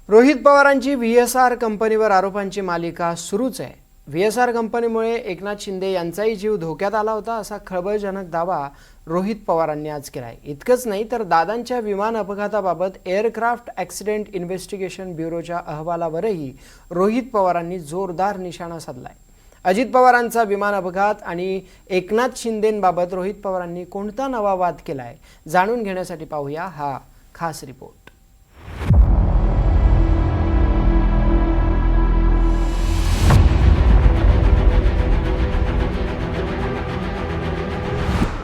रोहित पवारांची व्हीएसआर कंपनीवर आरोपांची मालिका सुरूच आहे। व्हीएसआर कंपनीमुळे एकनाथ शिंदे यांचाही जीव धोक्यात आला होता असा खळबळजनक दावा रोहित पवारांनी आज केलाय। इतकंच नाही तर दादांच्या विमान अपघाताबाबत एअरक्राफ्ट ॲक्सिडेंट इन्व्हेस्टिगेशन ब्युरोच्या अहवालावरही रोहित पवारांनी जोरदार निशाणा साधलाय। अजित पवारांचा विमान अपघात आणि एकनाथ शिंदेंबाबत रोहित पवारांनी कोणता नवा वाद केलाय जाणून घेण्यासाठी पाहूया हा खास रिपोर्ट।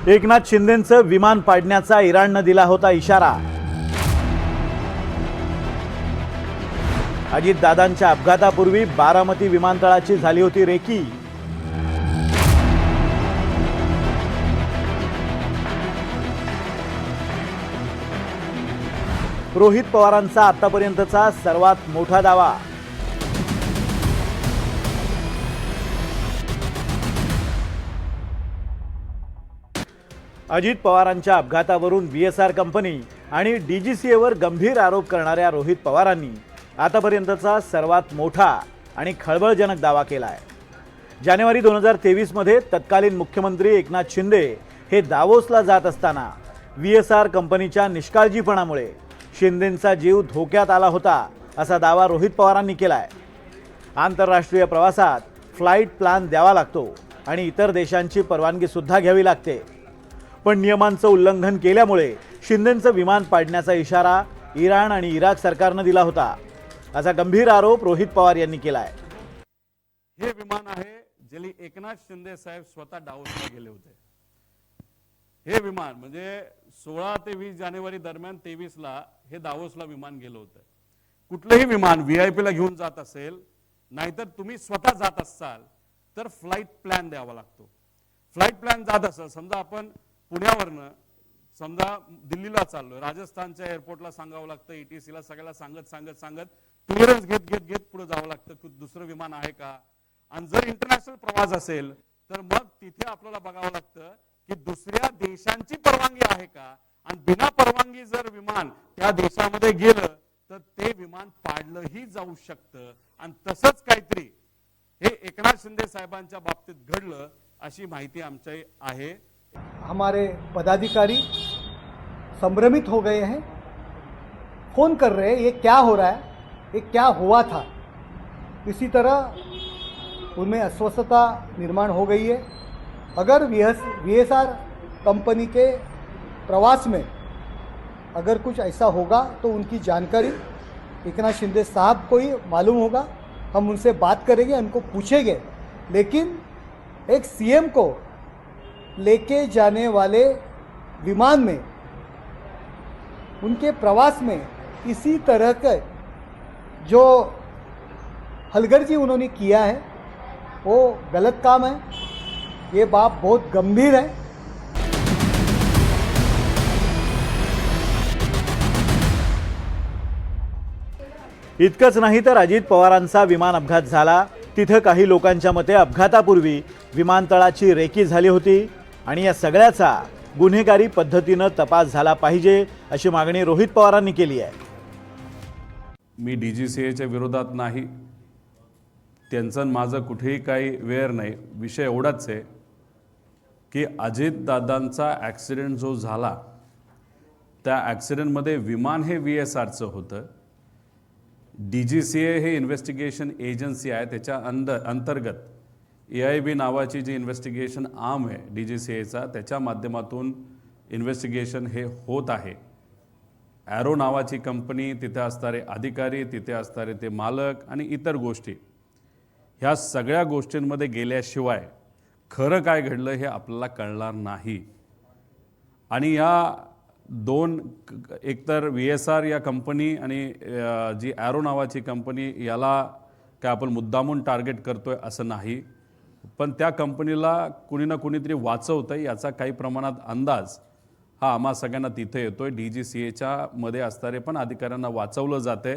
एकनाथ शिंदेंचं विमान पाडण्याचा इराणनं दिला होता इशारा। अजित दादांच्या अपघातापूर्वी बारामती विमानतळाची झाली होती रेकी। रोहित पवारांचा आतापर्यंतचा सर्वात मोठा दावा। अजित पवारांच्या अपघातावरून व्हीएसआर कंपनी आणि डीजीसीएवर गंभीर आरोप करणाऱ्या रोहित पवारांनी आतापर्यंतचा सर्वात मोठा आणि खळबळजनक दावा केला आहे। जानेवारी 2023 मध्ये तत्कालीन मुख्यमंत्री एकनाथ शिंदे हे दावोसला जात असताना व्हीएसआर कंपनीच्या निष्काळजीपणामुळे शिंदेंचा जीव धोक्यात आला होता असा दावा रोहित पवारांनी केला आहे। आंतरराष्ट्रीय प्रवासात फ्लाईट प्लॅन द्यावा लागतो आणि इतर देशांची परवानगी सुद्धा घ्यावी लागते, पण नियमांचं उल्लंघन केल्यामुळे शिंदेंचं विमान पाडण्याचा इशारा इराण आणि इराक सरकारनं दिला होता असा गंभीर आरोप रोहित पवार यांनी केला आहे। हे विमान आहे जे एकनाथ शिंदे साहेब स्वतः डावोसला गेले होते। हे विमान म्हणजे 16 ते 20 जानेवारी दरम्यान 23 ला हे दावोसला विमान गेलं होतं। कुठलंही विमान व्हीआयपी ला घेऊन जात असेल नाहीतर तुम्ही स्वतः जात असाल तर फ्लाईट प्लॅन द्यावा लागतो। फ्लाईट प्लॅन जात असेल, समजा आपण पुण्यावरनं समजा दिल्लीला चाललोय, राजस्थानच्या एअरपोर्टला सांगावं लागतं, ईटीसीला सगळ्याला सांगत क्लिअरन्स घेत पुढे जावं लागतं की दुसरं विमान आहे का। आणि जर इंटरनॅशनल प्रवास असेल तर मग तिथे आपल्याला बघावं लागतं की दुसऱ्या देशांची परवानगी आहे का, आणि बिना परवानगी जर विमान त्या देशामध्ये गेलं तर ते विमान पाडलंही जाऊ शकतं। आणि तसंच काहीतरी हे एकनाथ शिंदे साहेबांच्या बाबतीत घडलं अशी माहिती आमची आहे। हमारे पदाधिकारी संभ्रमित हो गए हैं, फोन कर रहे हैं ये क्या हो रहा है, ये क्या हुआ था। इसी तरह उनमें अस्वस्थता निर्माण हो गई है। अगर वीएसआर कंपनी के प्रवास में अगर कुछ ऐसा होगा तो उनकी जानकारी एकनाथ शिंदे साहब को ही मालूम होगा। हम उनसे बात करेंगे, उनको पूछेंगे, लेकिन एक सीएम को लेके जाने वाले विमान में उनके प्रवास में इसी तरह का जो हलगर्जी उन्होंने किया है वो गलत काम है। ये बात बहुत गंभीर है। इतकंच नाही तर अजित पवारांचा विमान अपघात झाला तिथं काही लोकांच्या मते अपघातापूर्वी विमानतळाची रेकी झाली होती आणि या सगळ्याचा गुन्हेगारी पद्धतीनं तपास झाला पाहिजे अशी मागणी रोहित पवारांनी केली आहे। मी डीजीसीएच्या विरोधात नाही, त्यांचं माझं कुठेही काही वेर नाही। विषय एवढाच आहे की अजितदादांचा ॲक्सिडेंट जो झाला त्या ॲक्सिडेंटमध्ये विमान हे व्हीएसआरचं होतं। डीजीसीए हे इन्व्हेस्टिगेशन एजन्सी आहे, त्याच्या अंतर्गत AIB नावाची जी इन्व्हेस्टिगेशन आर्म आहे डीजीसीएचा त्याच्या माध्यमातून इन्व्हेस्टिगेशन हे होत आहे। ॲरो नावाची कंपनी, तिथे असणारे अधिकारी, तिथे असणारे ते मालक आणि इतर गोष्टी, ह्या सगळ्या गोष्टींमध्ये गेल्याशिवाय खरं काय घडलं हे आपल्याला कळणार नाही। आणि या दोन, एकतर व्हीएसआर या कंपनी आणि जी ॲरो नावाची कंपनी, याला काय आपण मुद्दामून टार्गेट करतोय असं नाही, पण त्या कंपनीला कुणी ना कुणीतरी वाचवतंय याचा काही प्रमाणात अंदाज हा आम्हा सगळ्यांना तिथे येतोय। डीजीसीएच्या मध्ये असणारे पण अधिकाऱ्यांना वाचवलं जाते।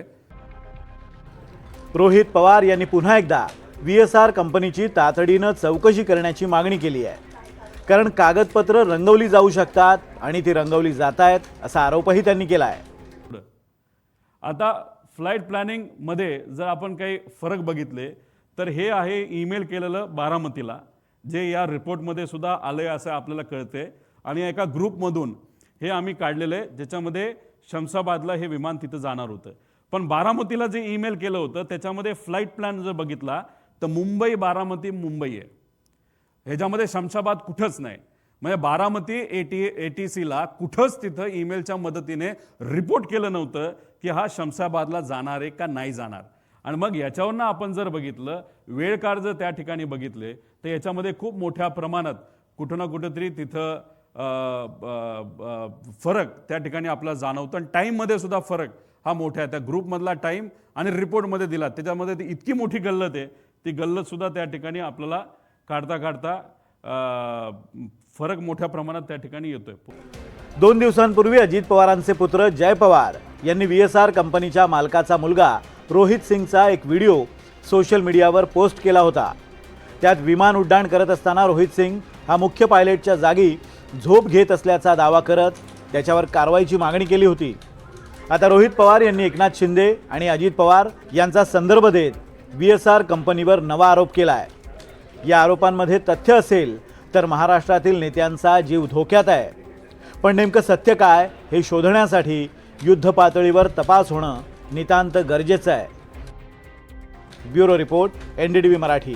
रोहित पवार यांनी पुन्हा एकदा व्हीएसआर कंपनीची तातडीनं चौकशी करण्याची मागणी केली आहे, कारण कागदपत्र रंगवली जाऊ शकतात आणि ती रंगवली जात आहेत असा आरोपही त्यांनी केला आहे। आता फ्लाईट प्लॅनिंगमध्ये जर आपण काही फरक बघितले तर हे आहे ईमेल केलेलं बारामतीला, जे या रिपोर्टमध्ये सुद्धा आलं आहे असं आपल्याला कळते. आणि एका ग्रुपमधून हे आम्ही काढलेलं आहे, ज्याच्यामध्ये शमशाबादला हे विमान तिथं जाणार होतं. पण बारामतीला जे ईमेल केलं होतं त्याच्यामध्ये फ्लाईट प्लॅन जर बघितला तर मुंबई बारामती मुंबई आहे, ह्याच्यामध्ये शमशाबाद कुठंच नाही. म्हणजे बारामती ATCला कुठंच तिथं ईमेलच्या मदतीने रिपोर्ट केलं नव्हतं की हा शमशाबादला जाणार आहे का नाही जाणार. आणि मग याच्यावरनं आपण जर बघितलं, वेळ काळ जर त्या ठिकाणी बघितले तर याच्यामध्ये खूप मोठ्या प्रमाणात कुठं ना कुठंतरी तिथं फरक त्या ठिकाणी आपल्याला जाणवतं. आणि टाईममध्ये सुद्धा फरक हा मोठा आहे. त्या ग्रुपमधला टाईम आणि रिपोर्टमध्ये दिला त्याच्यामध्ये ती इतकी मोठी गल्लत आहे, ती गल्लतसुद्धा त्या ठिकाणी आपल्याला काढता काढता फरक मोठ्या प्रमाणात त्या ठिकाणी येतोय. 2 दिवसांपूर्वी अजित पवारांचे पुत्र जय पवार यांनी VSR कंपनीच्या मालकाचा मुलगा रोहित सिंगचा एक व्हिडिओ सोशल मीडियावर पोस्ट केला होता. त्यात विमान उड्डाण करत असताना रोहित सिंग हा मुख्य पायलटच्या जागी झोप घेत असल्याचा दावा करत त्याच्यावर कारवाईची मागणी केली होती. आता रोहित पवार यांनी एकनाथ शिंदे आणि अजित पवार यांचा संदर्भ देत VSR कंपनीवर नवा आरोप केला आहे. या आरोपांमध्ये तथ्य असेल तर महाराष्ट्रातील नेत्यांचा जीव धोक्यात आहे. पण नेमकं सत्य काय हे शोधण्यासाठी युद्ध पातळीवर तपास होणं नितांत गरजेचं आहे. Bureau report, NDTV Marathi.